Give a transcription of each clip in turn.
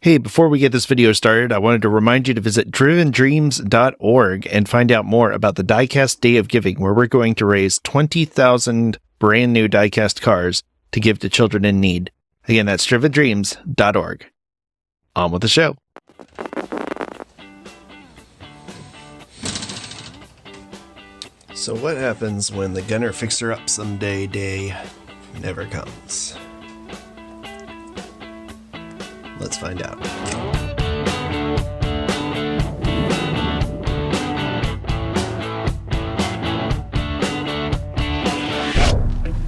Hey, before we get this video started, I wanted to remind you to visit drivendreams.org and find out more about the Diecast Day of Giving, where we're going to raise 20,000 brand new diecast cars to give to children in need. Again, that's drivendreams.org. On with the show. So what happens when the Gunner Fixer-Up Someday day never comes? Let's find out.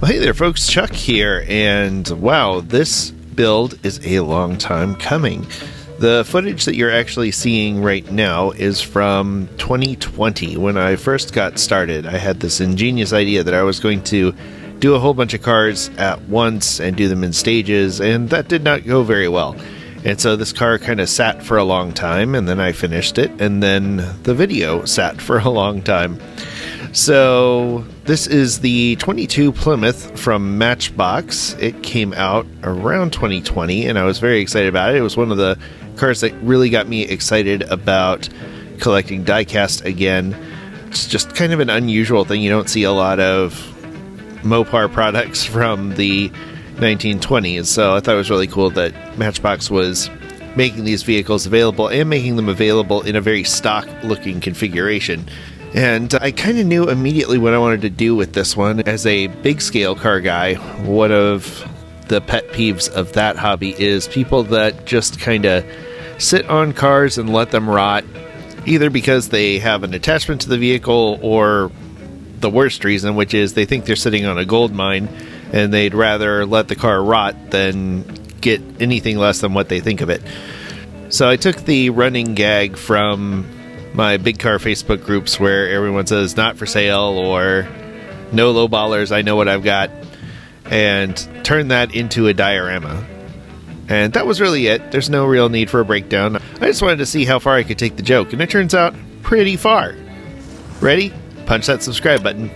Well, hey there folks, Chuck here, and wow, this build is a long time coming. The footage that you're actually seeing right now is from 2020. When I first got started, I had this ingenious idea that I was going to do a whole bunch of cars at once and do them in stages, and that did not go very well. And so this car kind of sat for a long time, and then I finished it, and then the video sat for a long time. So this is the 22 Plymouth from Matchbox. It came out around 2020, and I was very excited about it. It was one of the cars that really got me excited about collecting diecast again. It's just kind of an unusual thing. You don't see a lot of Mopar products from the 1920s, so I thought it was really cool that Matchbox was making these vehicles available and making them available in a very stock looking configuration. And I kind of knew immediately what I wanted to do with this one. As a big scale car guy, one of the pet peeves of that hobby is people that just kind of sit on cars and let them rot, either because they have an attachment to the vehicle or the worst reason, which is they think they're sitting on a gold mine and they'd rather let the car rot than get anything less than what they think of it. So I took the running gag from my big car Facebook groups where everyone says not for sale or no low ballers, I know what I've got, and turned that into a diorama. And that was really it. There's no real need for a breakdown. I just wanted to see how far I could take the joke, and it turns out pretty far. Ready? Punch that subscribe button.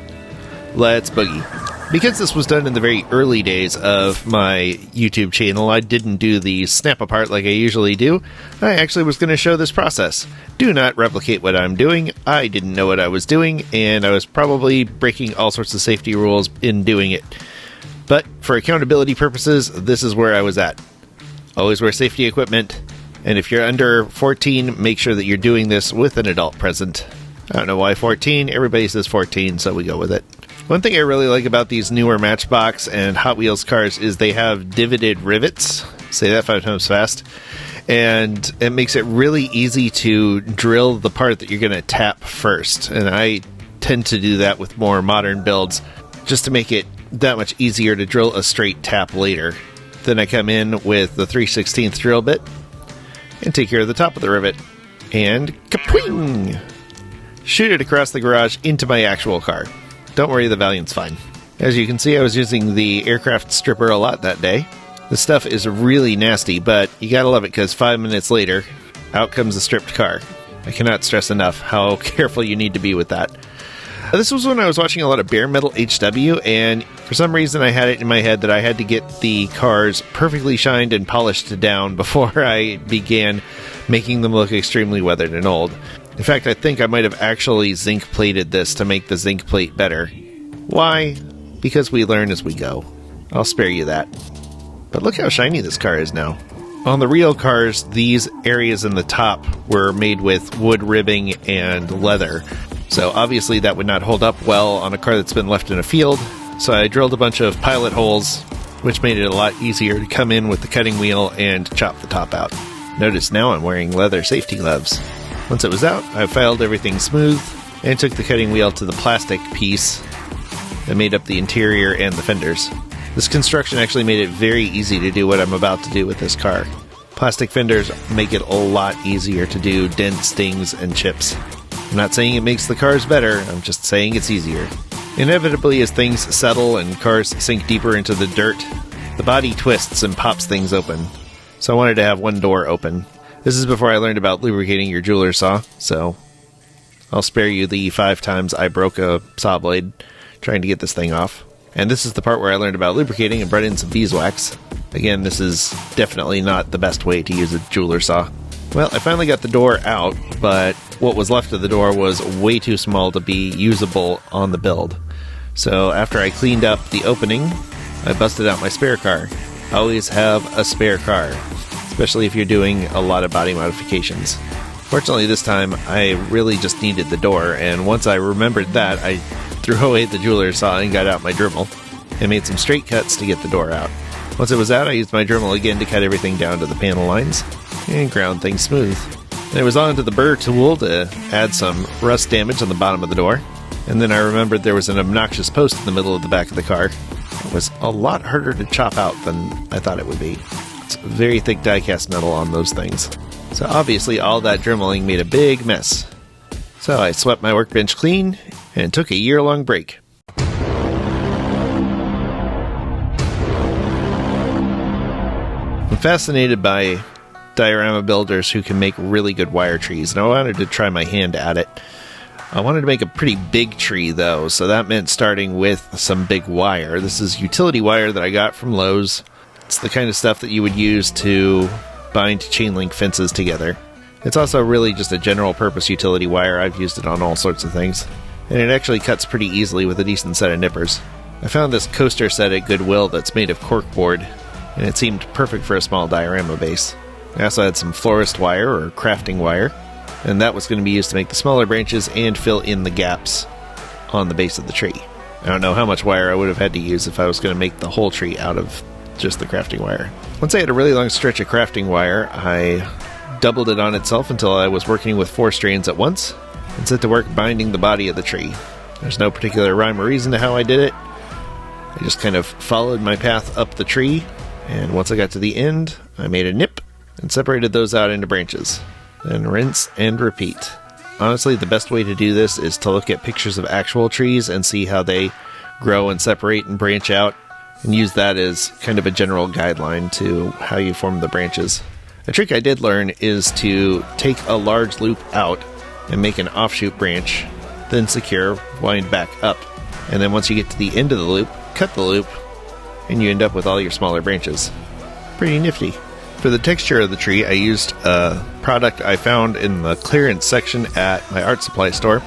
Let's boogie. Because this was done in the very early days of my YouTube channel, I didn't do the snap apart like I usually do. I actually was going to show this process. Do not replicate what I'm doing. I didn't know what I was doing, and I was probably breaking all sorts of safety rules in doing it. But for accountability purposes, this is where I was at. Always wear safety equipment, and if you're under 14, make sure that you're doing this with an adult present. I don't know why 14, everybody says 14, so we go with it. One thing I really like about these newer Matchbox and Hot Wheels cars is they have divoted rivets. Say that 5 times fast. And it makes it really easy to drill the part that you're going to tap first. And I tend to do that with more modern builds just to make it that much easier to drill a straight tap later. Then I come in with the 3/16 drill bit and take care of the top of the rivet. And kapwing! Shoot it across the garage into my actual car. Don't worry, the Valiant's fine. As you can see, I was using the aircraft stripper a lot that day. The stuff is really nasty, but you gotta love it because 5 minutes later, out comes the stripped car. I cannot stress enough how careful you need to be with that. This was when I was watching a lot of bare metal HW, and for some reason I had it in my head that I had to get the cars perfectly shined and polished down before I began making them look extremely weathered and old. In fact, I think I might have actually zinc plated this to make the zinc plate better. Why? Because we learn as we go. I'll spare you that. But look how shiny this car is now. On the real cars, these areas in the top were made with wood ribbing and leather. So obviously that would not hold up well on a car that's been left in a field. So I drilled a bunch of pilot holes, which made it a lot easier to come in with the cutting wheel and chop the top out. Notice now I'm wearing leather safety gloves. Once it was out, I filed everything smooth and took the cutting wheel to the plastic piece that made up the interior and the fenders. This construction actually made it very easy to do what I'm about to do with this car. Plastic fenders make it a lot easier to do dents, dings, and chips. I'm not saying it makes the cars better, I'm just saying it's easier. Inevitably, as things settle and cars sink deeper into the dirt, the body twists and pops things open. So I wanted to have one door open. This is before I learned about lubricating your jeweler's saw, so I'll spare you the 5 times I broke a saw blade trying to get this thing off. And this is the part where I learned about lubricating and brought in some beeswax. Again, this is definitely not the best way to use a jeweler saw. Well, I finally got the door out, but what was left of the door was way too small to be usable on the build. So after I cleaned up the opening, I busted out my spare car. Always have a spare car, especially if you're doing a lot of body modifications. Fortunately, this time I really just needed the door, and once I remembered that, I threw away the jeweler's saw and got out my Dremel and made some straight cuts to get the door out. Once it was out, I used my Dremel again to cut everything down to the panel lines and ground things smooth. And it was on to the burr tool to add some rust damage on the bottom of the door. And then I remembered there was an obnoxious post in the middle of the back of the car. It was a lot harder to chop out than I thought it would be. It's very thick die-cast metal on those things. So obviously all that dremeling made a big mess. So I swept my workbench clean and took a year-long break. I'm fascinated by diorama builders who can make really good wire trees, and I wanted to try my hand at it. I wanted to make a pretty big tree, though, so that meant starting with some big wire. This is utility wire that I got from Lowe's. It's the kind of stuff that you would use to bind chain link fences together. It's also really just a general purpose utility wire. I've used it on all sorts of things, and it actually cuts pretty easily with a decent set of nippers. I found this coaster set at Goodwill that's made of corkboard, and it seemed perfect for a small diorama base. I also had some florist wire or crafting wire, and that was going to be used to make the smaller branches and fill in the gaps on the base of the tree. I don't know how much wire I would have had to use if I was going to make the whole tree out of just the crafting wire. Once I had a really long stretch of crafting wire, I doubled it on itself until I was working with 4 strands at once and set to work binding the body of the tree. There's no particular rhyme or reason to how I did it. I just kind of followed my path up the tree, and once I got to the end, I made a nip and separated those out into branches. Then rinse and repeat. Honestly, the best way to do this is to look at pictures of actual trees and see how they grow and separate and branch out, and use that as kind of a general guideline to how you form the branches. A trick I did learn is to take a large loop out and make an offshoot branch, then secure, wind back up, and then once you get to the end of the loop, cut the loop, and you end up with all your smaller branches. Pretty nifty. For the texture of the tree, I used a product I found in the clearance section at my art supply store.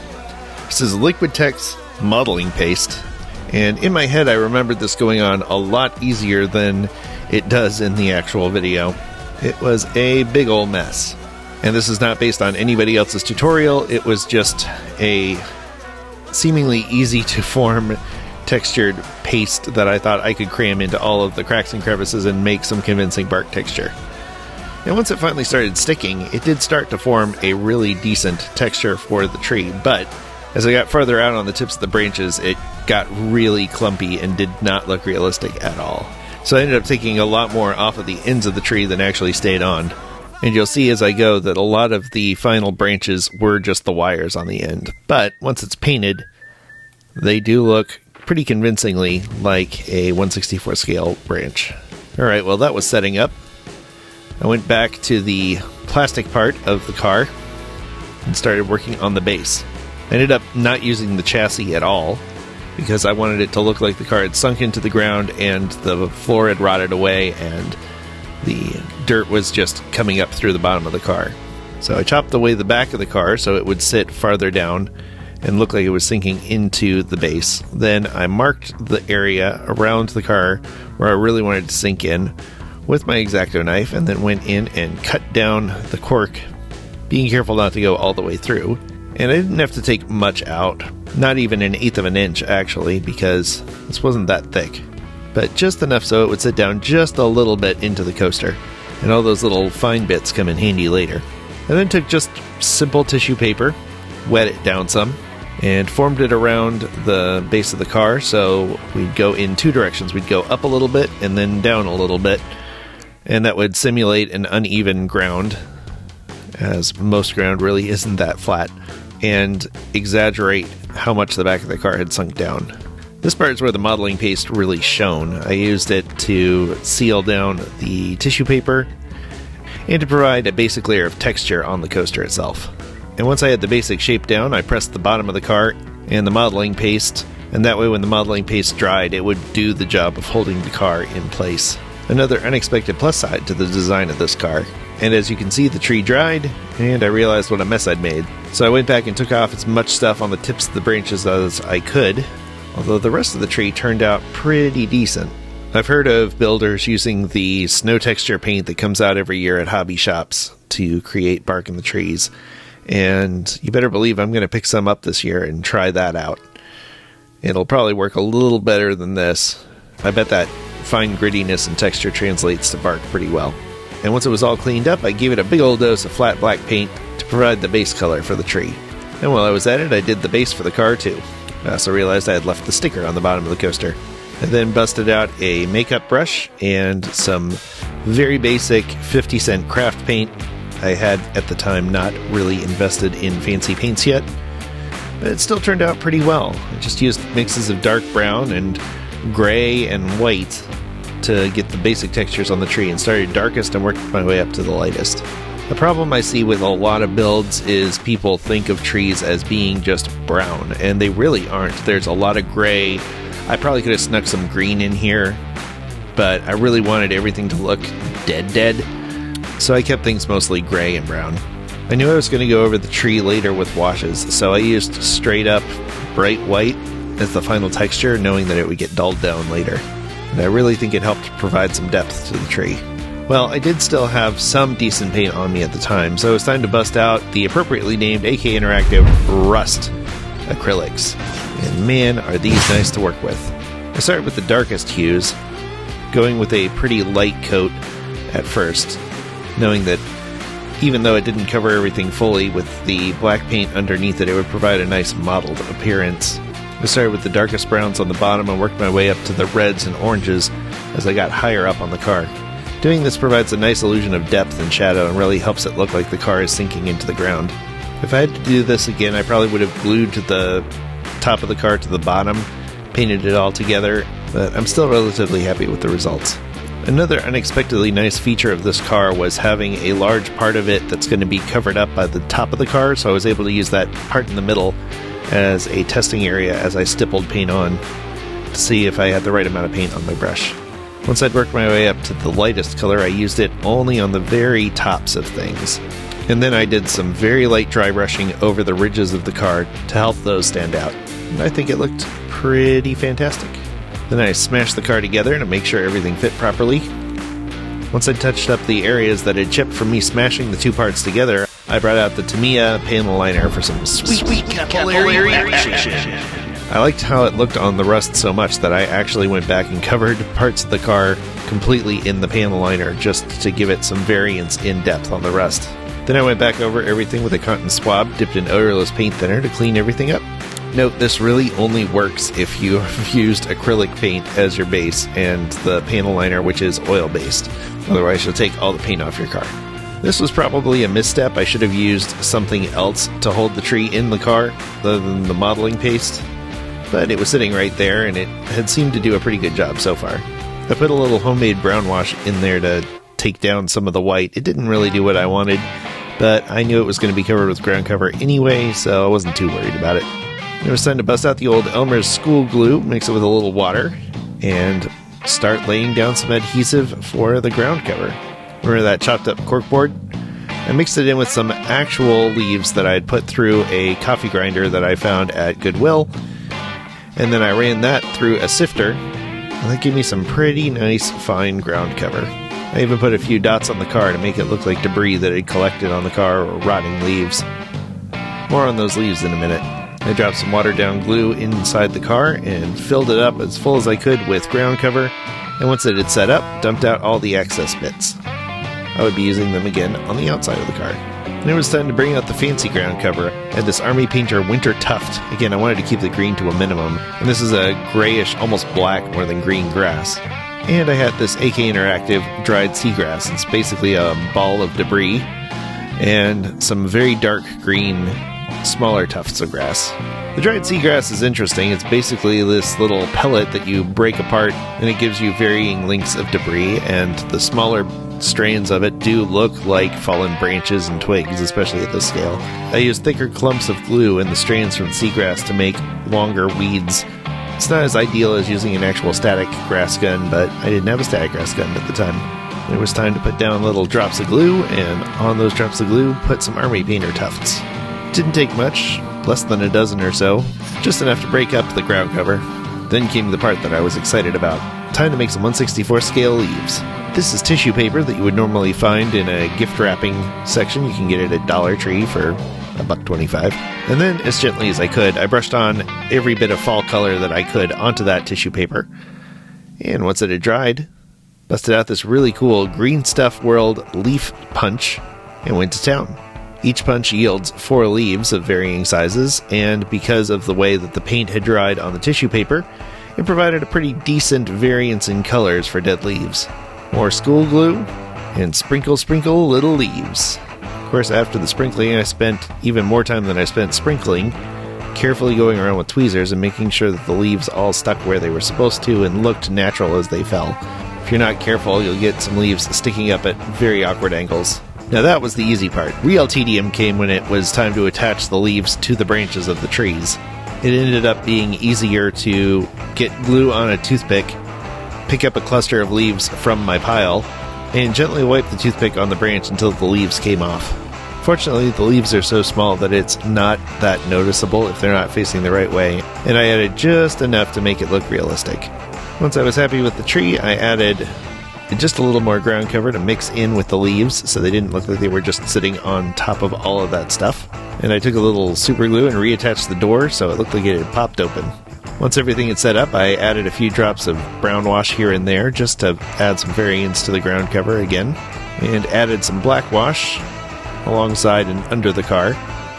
This is Liquid Tex modeling paste, and in my head I remembered this going on a lot easier than it does in the actual video. It was a big ol' mess. And this is not based on anybody else's tutorial, it was just a seemingly easy to form textured paste that I thought I could cram into all of the cracks and crevices and make some convincing bark texture. And once it finally started sticking, it did start to form a really decent texture for the tree, but as I got further out on the tips of the branches, it got really clumpy and did not look realistic at all. So I ended up taking a lot more off of the ends of the tree than actually stayed on. And you'll see as I go that a lot of the final branches were just the wires on the end. But once it's painted, they do look pretty convincingly like a 1/64 scale branch. Alright, well that was setting up. I went back to the plastic part of the car and started working on the base. I ended up not using the chassis at all because I wanted it to look like the car had sunk into the ground and the floor had rotted away and the dirt was just coming up through the bottom of the car. So I chopped away the back of the car so it would sit farther down and look like it was sinking into the base. Then I marked the area around the car where I really wanted to sink in with my X-Acto knife, and then went in and cut down the cork, being careful not to go all the way through. And I didn't have to take much out, not even 1/8 of an inch actually, because this wasn't that thick, but just enough so it would sit down just a little bit into the coaster, and all those little fine bits come in handy later. I then took just simple tissue paper, wet it down some, and formed it around the base of the car, so we'd go in 2 directions. We'd go up a little bit and then down a little bit, and that would simulate an uneven ground, as most ground really isn't that flat, and exaggerate how much the back of the car had sunk down. This part is where the modeling paste really shone. I used it to seal down the tissue paper and to provide a basic layer of texture on the coaster itself. And once I had the basic shape down, I pressed the bottom of the car and the modeling paste, and that way when the modeling paste dried, it would do the job of holding the car in place. Another unexpected plus side to the design of this car. And as you can see, the tree dried, and I realized what a mess I'd made. So I went back and took off as much stuff on the tips of the branches as I could, although the rest of the tree turned out pretty decent. I've heard of builders using the snow texture paint that comes out every year at hobby shops to create bark in the trees, and you better believe I'm going to pick some up this year and try that out. It'll probably work a little better than this. I bet that fine grittiness and texture translates to bark pretty well. And once it was all cleaned up, I gave it a big old dose of flat black paint to provide the base color for the tree. And while I was at it, I did the base for the car too. I also realized I had left the sticker on the bottom of the coaster. I then busted out a makeup brush and some very basic 50-cent craft paint. I had, at the time, not really invested in fancy paints yet, but it still turned out pretty well. I just used mixes of dark brown and gray and white to get the basic textures on the tree, and started darkest and worked my way up to the lightest. The problem I see with a lot of builds is people think of trees as being just brown, and they really aren't. There's a lot of gray. I probably could have snuck some green in here, but I really wanted everything to look dead, so I kept things mostly gray and brown. I knew I was going to go over the tree later with washes, so I used straight up bright white as the final texture, knowing that it would get dulled down later. And I really think it helped provide some depth to the tree. Well, I did still have some decent paint on me at the time, so it was time to bust out the appropriately named AK Interactive Rust acrylics. And man, are these nice to work with. I started with the darkest hues, going with a pretty light coat at first, knowing that even though it didn't cover everything fully with the black paint underneath it, it would provide a nice mottled appearance. I started with the darkest browns on the bottom and worked my way up to the reds and oranges as I got higher up on the car. Doing this provides a nice illusion of depth and shadow and really helps it look like the car is sinking into the ground. If I had to do this again, I probably would have glued to the top of the car to the bottom, painted it all together, but I'm still relatively happy with the results. Another unexpectedly nice feature of this car was having a large part of it that's going to be covered up by the top of the car, so I was able to use that part in the middle as a testing area as I stippled paint on to see if I had the right amount of paint on my brush. Once I'd worked my way up to the lightest color, I used it only on the very tops of things. And then I did some very light dry brushing over the ridges of the car to help those stand out. And I think it looked pretty fantastic. Then I smashed the car together to make sure everything fit properly. Once I touched up the areas that had chipped from me smashing the two parts together, I brought out the Tamiya panel liner for some sweet capillary action. I liked how it looked on the rust so much that I actually went back and covered parts of the car completely in the panel liner just to give it some variance in depth on the rust. Then I went back over everything with a cotton swab dipped in odorless paint thinner to clean everything up. Note, this really only works if you have used acrylic paint as your base and the panel liner, which is oil-based. Otherwise, you'll take all the paint off your car. This was probably a misstep. I should have used something else to hold the tree in the car other than the modeling paste, but it was sitting right there and it had seemed to do a pretty good job so far. I put a little homemade brown wash in there to take down some of the white. It didn't really do what I wanted, but I knew it was going to be covered with ground cover anyway, so I wasn't too worried about it. It was time to bust out the old Elmer's school glue, mix it with a little water, and start laying down some adhesive for the ground cover. Remember that chopped up corkboard? I mixed it in with some actual leaves that I had put through a coffee grinder that I found at Goodwill, and then I ran that through a sifter, and that gave me some pretty nice fine ground cover. I even put a few dots on the car to make it look like debris that had collected on the car or rotting leaves. More on those leaves in a minute. I dropped some watered down glue inside the car and filled it up as full as I could with ground cover, and once it had set up, dumped out all the excess bits. I would be using them again on the outside of the car. And it was time to bring out the fancy ground cover. I had this Army Painter Winter Tuft. Again, I wanted to keep the green to a minimum, and this is a grayish, almost black more than green grass. And I had this AK Interactive dried seagrass. It's basically a ball of debris and some very dark green smaller tufts of grass. The dried seagrass is interesting. It's basically this little pellet that you break apart, and it gives you varying lengths of debris, and the smaller strands of it do look like fallen branches and twigs, especially at this scale. I used thicker clumps of glue in the strands from the seagrass to make longer weeds It's not as ideal as using an actual static grass gun, but I didn't have a static grass gun at the time. It was time to put down little drops of glue, and on those drops of glue, put some army painter tufts. Didn't take much, less than a dozen or so, just enough to break up the ground cover. Then came the part that I was excited about. Time to make some 1/64 scale leaves. This is tissue paper that you would normally find in a gift wrapping section. You can get it at Dollar Tree for $1.25. And then, as gently as I could, I brushed on every bit of fall color that I could onto that tissue paper. And once it had dried, busted out this really cool Green Stuff World leaf punch and went to town. Each punch yields 4 leaves of varying sizes, and because of the way that the paint had dried on the tissue paper, it provided a pretty decent variance in colors for dead leaves. More school glue, and sprinkle little leaves. Of course, after the sprinkling, I spent even more time than I spent sprinkling, carefully going around with tweezers and making sure that the leaves all stuck where they were supposed to and looked natural as they fell. If you're not careful, you'll get some leaves sticking up at very awkward angles. Now that was the easy part. Real tedium came when it was time to attach the leaves to the branches of the trees. It ended up being easier to get glue on a toothpick, pick up a cluster of leaves from my pile, and gently wipe the toothpick on the branch until the leaves came off. Fortunately, the leaves are so small that it's not that noticeable if they're not facing the right way, and I added just enough to make it look realistic. Once I was happy with the tree, I added just a little more ground cover to mix in with the leaves so they didn't look like they were just sitting on top of all of that stuff. And I took a little super glue and reattached the door so it looked like it had popped open. Once everything had set up, I added a few drops of brown wash here and there just to add some variance to the ground cover again, and added some black wash alongside and under the car.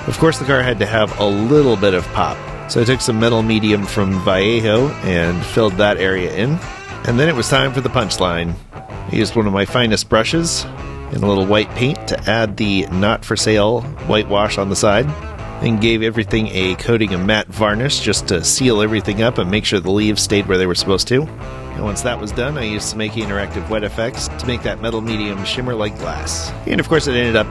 Of course, the car had to have a little bit of pop, so I took some metal medium from Vallejo and filled that area in. And then it was time for the punchline. I used one of my finest brushes and a little white paint to add the not for sale whitewash on the side, and gave everything a coating of matte varnish just to seal everything up and make sure the leaves stayed where they were supposed to. And once that was done, I used some interactive wet effects to make that metal medium shimmer like glass. And of course it ended up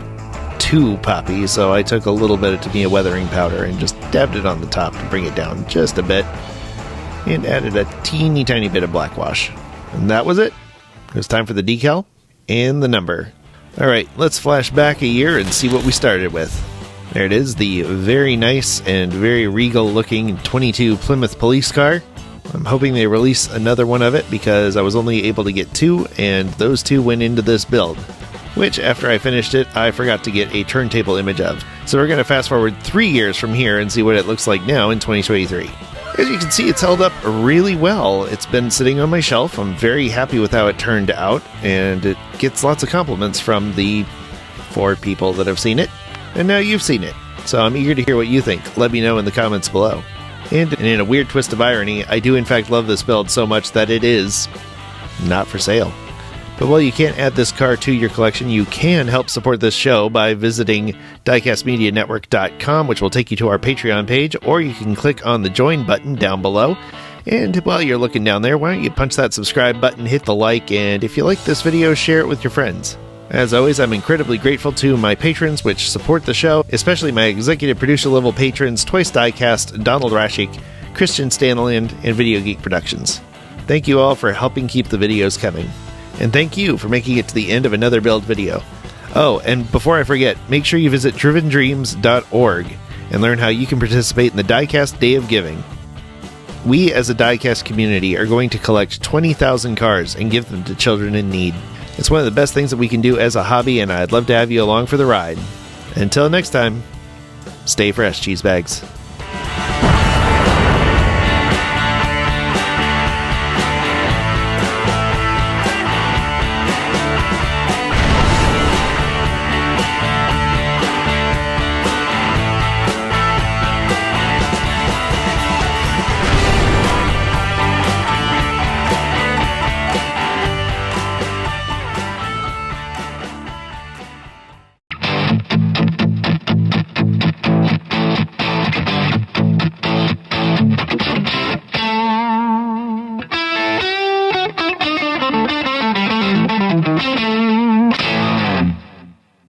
too poppy, so I took a little bit of Tamiya weathering powder and just dabbed it on the top to bring it down just a bit, and added a teeny tiny bit of black wash. And that was it. It was time for the decal and the number. Alright, let's flash back a year and see what we started with. There it is, the very nice and very regal looking 22 Plymouth police car. I'm hoping they release another one of it because I was only able to get 2, and those 2 went into this build, which after I finished it, I forgot to get a turntable image of. So we're going to fast forward 3 years from here and see what it looks like now in 2023. As you can see, it's held up really well. It's been sitting on my shelf. I'm very happy with how it turned out, and it gets lots of compliments from the 4 people that have seen it, and now you've seen it. So I'm eager to hear what you think. Let me know in the comments below. And in a weird twist of irony, I do in fact love this build so much that it is not for sale. But while you can't add this car to your collection, you can help support this show by visiting diecastmedianetwork.com, which will take you to our Patreon page, or you can click on the join button down below. And while you're looking down there, why don't you punch that subscribe button, hit the like, and if you like this video, share it with your friends. As always, I'm incredibly grateful to my patrons which support the show, especially my executive producer level patrons, Twice Diecast, Donald Rashik, Christian Stanland, and Video Geek Productions. Thank you all for helping keep the videos coming. And thank you for making it to the end of another build video. Oh, and before I forget, make sure you visit drivendreams.org and learn how you can participate in the Diecast Day of Giving. We as a Diecast community are going to collect 20,000 cars and give them to children in need. It's one of the best things that we can do as a hobby, and I'd love to have you along for the ride. Until next time, stay fresh, cheese bags.